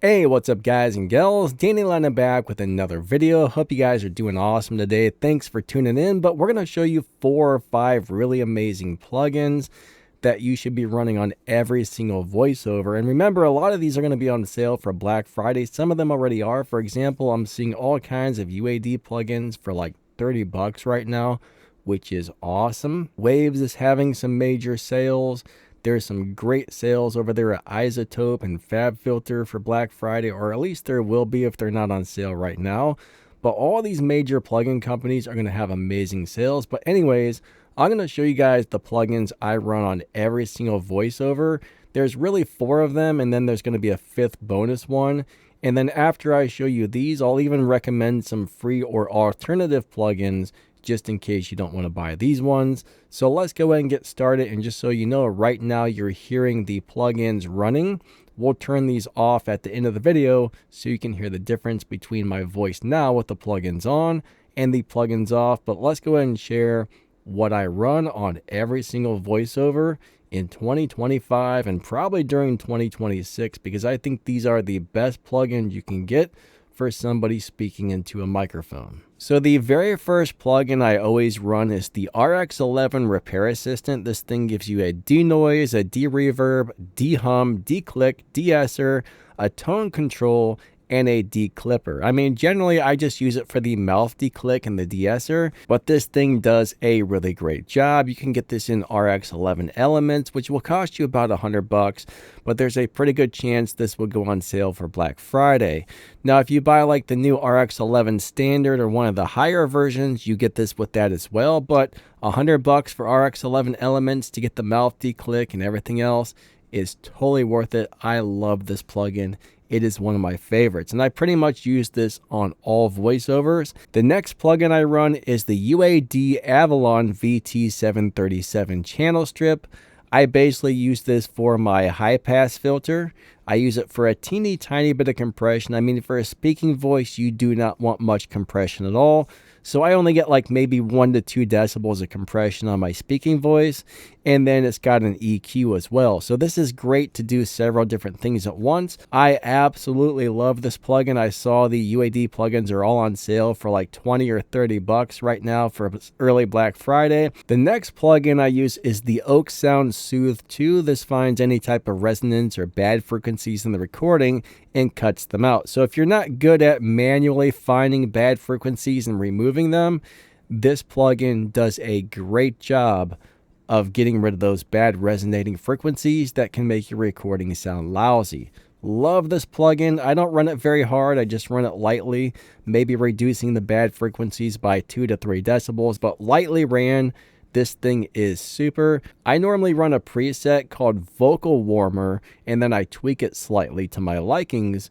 Hey, what's up guys and gals? Danny Lauten back with another video. Hope you guys are doing awesome today. Thanks for tuning in, but we're going to show you 4 or 5 really amazing plugins that you should be running on every single voiceover. And remember, a lot of these are going to be on sale for Black Friday. Some of them already are. For example, I'm seeing all kinds of UAD plugins for like 30 bucks right now, which is awesome. Waves is having some major sales. There's some great sales over there at iZotope and FabFilter for Black Friday, or at least there will be if they're not on sale right now. But all these major plugin companies are going to have amazing sales. But anyways, I'm going to show you guys the plugins I run on every single voiceover. There's really 4 of them, and then there's going to be a 5th bonus one. And then after I show you these, I'll even recommend some free or alternative plugins just in case you don't want to buy these ones. So let's go ahead and get started. And just so you know, right now you're hearing the plugins running. We'll turn these off at the end of the video so you can hear the difference between my voice now with the plugins on and the plugins off. But let's go ahead and share what I run on every single voiceover in 2025 and probably during 2026, because I think these are the best plugins you can get for somebody speaking into a microphone. So the very first plugin I always run is the RX11 Repair Assistant. This thing gives you a denoise, a de-reverb, de-hum, de-click, de-esser, a tone control, and a declipper. I mean, generally I just use it for the mouth declick and the de-esser, but this thing does a really great job. You can get this in RX11 Elements, which will cost you about $100, but there's a pretty good chance this will go on sale for Black Friday. Now, if you buy like the new RX11 Standard or one of the higher versions, you get this with that as well, but $100 for RX11 Elements to get the mouth declick and everything else is totally worth it. I love this plugin. It is one of my favorites, and I pretty much use this on all voiceovers. The next plugin I run is the UAD Avalon VT737 channel strip. I basically use this for my high pass filter. I use it for a teeny tiny bit of compression. I mean, for a speaking voice, you do not want much compression at all. So I only get like maybe 1 to 2 decibels of compression on my speaking voice. And then it's got an EQ as well. So this is great to do several different things at once. I absolutely love this plugin. I saw the UAD plugins are all on sale for like 20 or 30 bucks right now for early Black Friday. The next plugin I use is the Oak Sound Soothe 2. This finds any type of resonance or bad frequencies in the recording and cuts them out. So if you're not good at manually finding bad frequencies and removing them, this plugin does a great job of getting rid of those bad resonating frequencies that can make your recording sound lousy. Love this plugin. I don't run it very hard. I just run it lightly, maybe reducing the bad frequencies by 2 to 3 decibels, but lightly ran. This thing is super. I normally run a preset called Vocal Warmer, and then I tweak it slightly to my likings.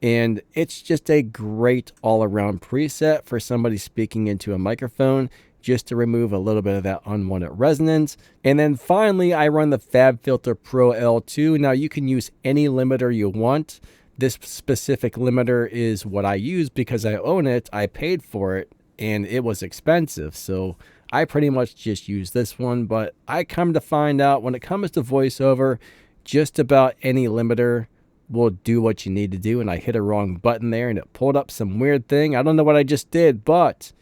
And it's just a great all-around preset for somebody speaking into a microphone, just to remove a little bit of that unwanted resonance. And then finally, I run the FabFilter Pro L2. Now you can use any limiter you want. This specific limiter is what I use because I own it. I paid for it and it was expensive. So I pretty much just use this one, but I come to find out when it comes to voiceover, just about any limiter will do what you need to do. And I hit a wrong button there and it pulled up some weird thing. I don't know what I just did, but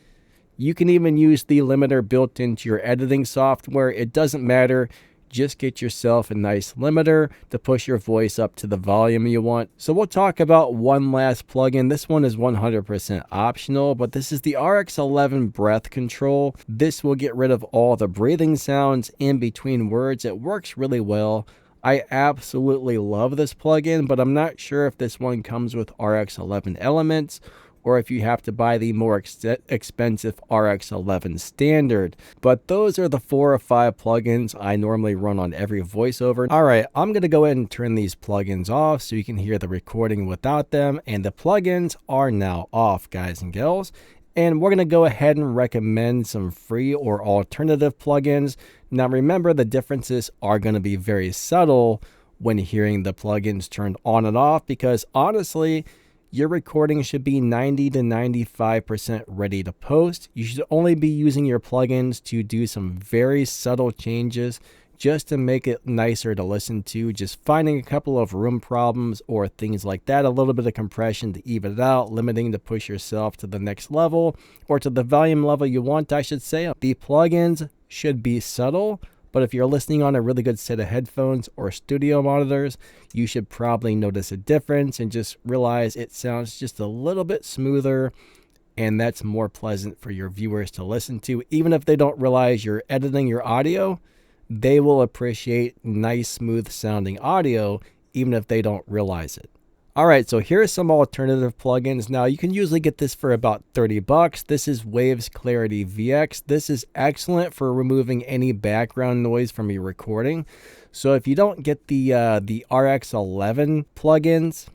you can even use the limiter built into your editing software. It doesn't matter. Just get yourself a nice limiter to push your voice up to the volume you want. So we'll talk about one last plugin. This one is 100% optional, but this is the RX11 Breath Control. This will get rid of all the breathing sounds in between words. It works really well. I absolutely love this plugin, but I'm not sure if this one comes with RX11 Elements or if you have to buy the more expensive RX11 Standard. But those are the 4 or 5 plugins I normally run on every voiceover. All right, I'm gonna go ahead and turn these plugins off so you can hear the recording without them. And the plugins are now off, guys and gals. And we're gonna go ahead and recommend some free or alternative plugins. Now remember, the differences are gonna be very subtle when hearing the plugins turned on and off, because honestly, your recording should be 90 to 95% ready to post. You should only be using your plugins to do some very subtle changes just to make it nicer to listen to, just finding a couple of room problems or things like that, a little bit of compression to even it out, limiting to push yourself to the next level or to the volume level you want, I should say. The plugins should be subtle, but if you're listening on a really good set of headphones or studio monitors, you should probably notice a difference and just realize it sounds just a little bit smoother, and that's more pleasant for your viewers to listen to. Even if they don't realize you're editing your audio, they will appreciate nice, smooth sounding audio, even if they don't realize it. All right, so here's some alternative plugins. Now, you can usually get this for about 30 bucks. This is Waves Clarity VX. This is excellent for removing any background noise from your recording. So if you don't get the RX11 plugins,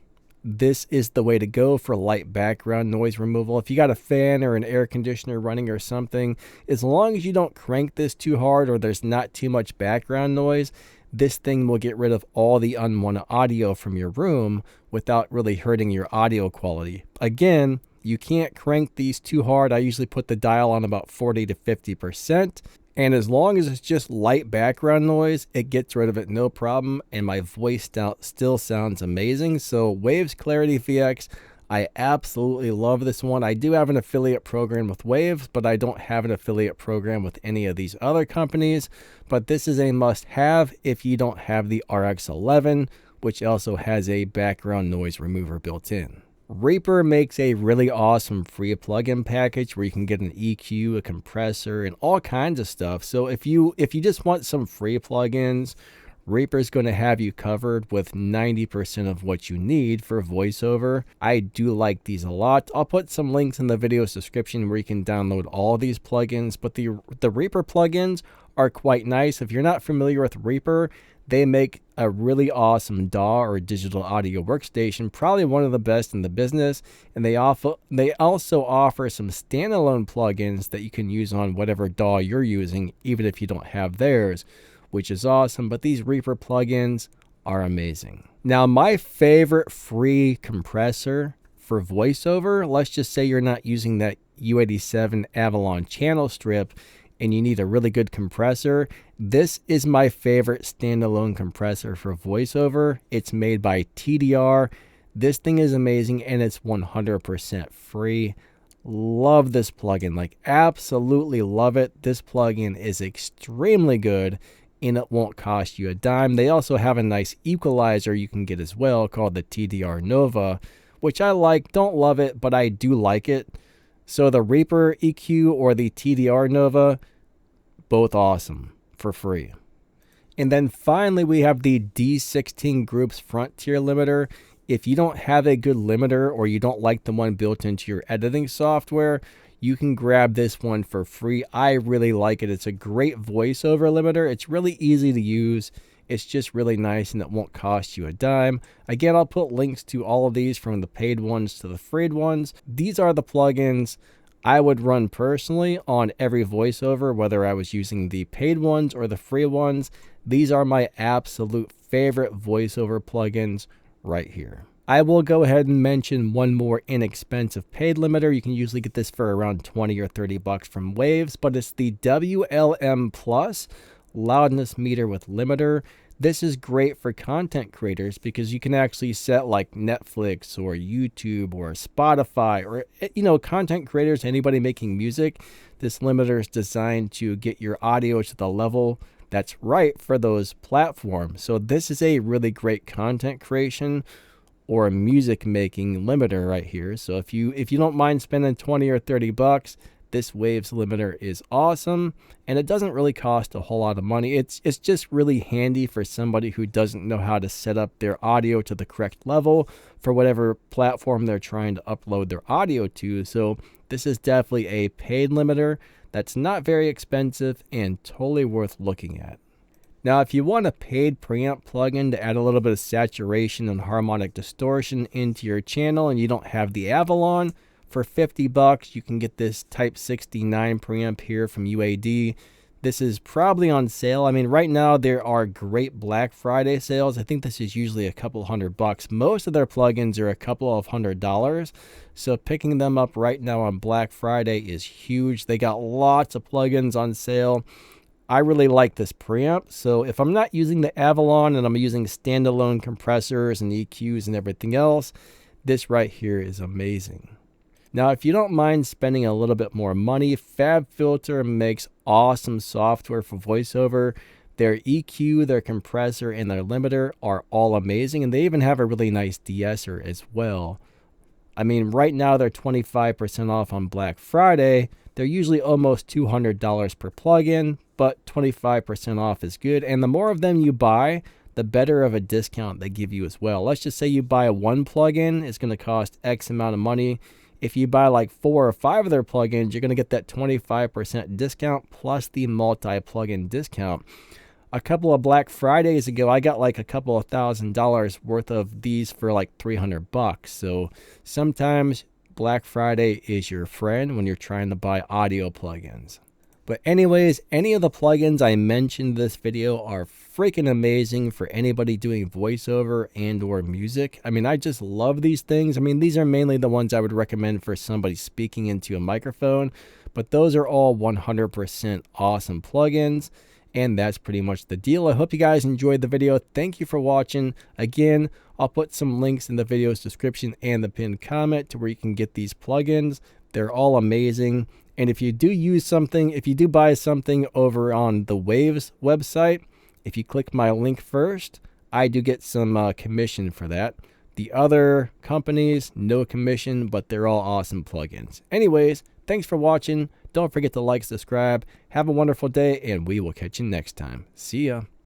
this is the way to go for light background noise removal. If you got a fan or an air conditioner running or something, as long as you don't crank this too hard or there's not too much background noise, this thing will get rid of all the unwanted audio from your room without really hurting your audio quality. Again, you can't crank these too hard. I usually put the dial on about 40 to 50%. And as long as it's just light background noise, it gets rid of it no problem. And my voice still sounds amazing. So Waves Clarity VX, I absolutely love this one. I do have an affiliate program with Waves, but I don't have an affiliate program with any of these other companies. But this is a must-have if you don't have the RX11, which also has a background noise remover built in. Reaper makes a really awesome free plugin package where you can get an EQ, a compressor, and all kinds of stuff. So if you just want some free plugins, Reaper's going to have you covered with 90% of what you need for voiceover. I do like these a lot. I'll put some links in the video description where you can download all these plugins, but the Reaper plugins are quite nice. If you're not familiar with Reaper, they make a really awesome DAW or digital audio workstation, probably one of the best in the business. And they also offer some standalone plugins that you can use on whatever DAW you're using, even if you don't have theirs, which is awesome. But these Reaper plugins are amazing. Now, my favorite free compressor for voiceover, let's just say you're not using that U87 Avalon channel strip and you need a really good compressor, this is my favorite standalone compressor for voiceover. It's made by TDR. This thing is amazing and it's 100% free. Love this plugin, like absolutely love it. This plugin is extremely good and it won't cost you a dime. They also have a nice equalizer you can get as well called the TDR Nova, which I like. Don't love it, but I do like it. So the Reaper EQ or the TDR Nova, both awesome for free. And then finally, we have the D16 Groups Frontier limiter. If you don't have a good limiter or you don't like the one built into your editing software, you can grab this one for free. I really like it. It's a great voiceover limiter. It's really easy to use. It's just really nice and it won't cost you a dime. Again, I'll put links to all of these from the paid ones to the free ones. These are the plugins I would run personally on every voiceover, whether I was using the paid ones or the free ones. These are my absolute favorite voiceover plugins right here. I will go ahead and mention one more inexpensive paid limiter. You can usually get this for around 20 or 30 bucks from Waves, but it's the WLM Plus loudness meter with limiter. This is great for content creators because you can actually set like Netflix or YouTube or Spotify or, you know, content creators, anybody making music. This limiter is designed to get your audio to the level that's right for those platforms. So this is a really great content creation or music making limiter right here. So if you don't mind spending 20 or 30 bucks, this Waves limiter is awesome, and it doesn't really cost a whole lot of money. It's just really handy for somebody who doesn't know how to set up their audio to the correct level for whatever platform they're trying to upload their audio to. So this is definitely a paid limiter that's not very expensive and totally worth looking at. Now, if you want a paid preamp plugin to add a little bit of saturation and harmonic distortion into your channel and you don't have the Avalon, for 50 bucks, you can get this Type 69 preamp here from UAD. This is probably on sale. I mean, right now there are great Black Friday sales. I think this is usually a couple $100. Most of their plugins are a couple of $100. So picking them up right now on Black Friday is huge. They got lots of plugins on sale. I really like this preamp. So if I'm not using the Avalon and I'm using standalone compressors and EQs and everything else, this right here is amazing. Now, if you don't mind spending a little bit more money, FabFilter makes awesome software for voiceover. Their EQ, their compressor, and their limiter are all amazing, and they even have a really nice de-esser as well. I mean, right now they're 25% off on Black Friday. They're usually almost $200 per plugin, but 25% off is good. And the more of them you buy, the better of a discount they give you as well. Let's just say you buy one plugin, it's going to cost X amount of money. If you buy like 4 or 5 of their plugins, you're going to get that 25% discount plus the multi-plugin discount. A couple of Black Fridays ago, I got like a couple of $1,000 worth of these for like $300. So sometimes Black Friday is your friend when you're trying to buy audio plugins. But anyways, any of the plugins I mentioned in this video are freaking amazing for anybody doing voiceover and or music. I mean, I just love these things. I mean, these are mainly the ones I would recommend for somebody speaking into a microphone, but those are all 100% awesome plugins. And that's pretty much the deal. I hope you guys enjoyed the video. Thank you for watching. Again, I'll put some links in the video's description and the pinned comment to where you can get these plugins. They're all amazing. And if you do use something, if you do buy something over on the Waves website, if you click my link first, I do get some commission for that. The other companies, no commission, but they're all awesome plugins. Anyways, thanks for watching. Don't forget to like, subscribe. Have a wonderful day, and we will catch you next time. See ya.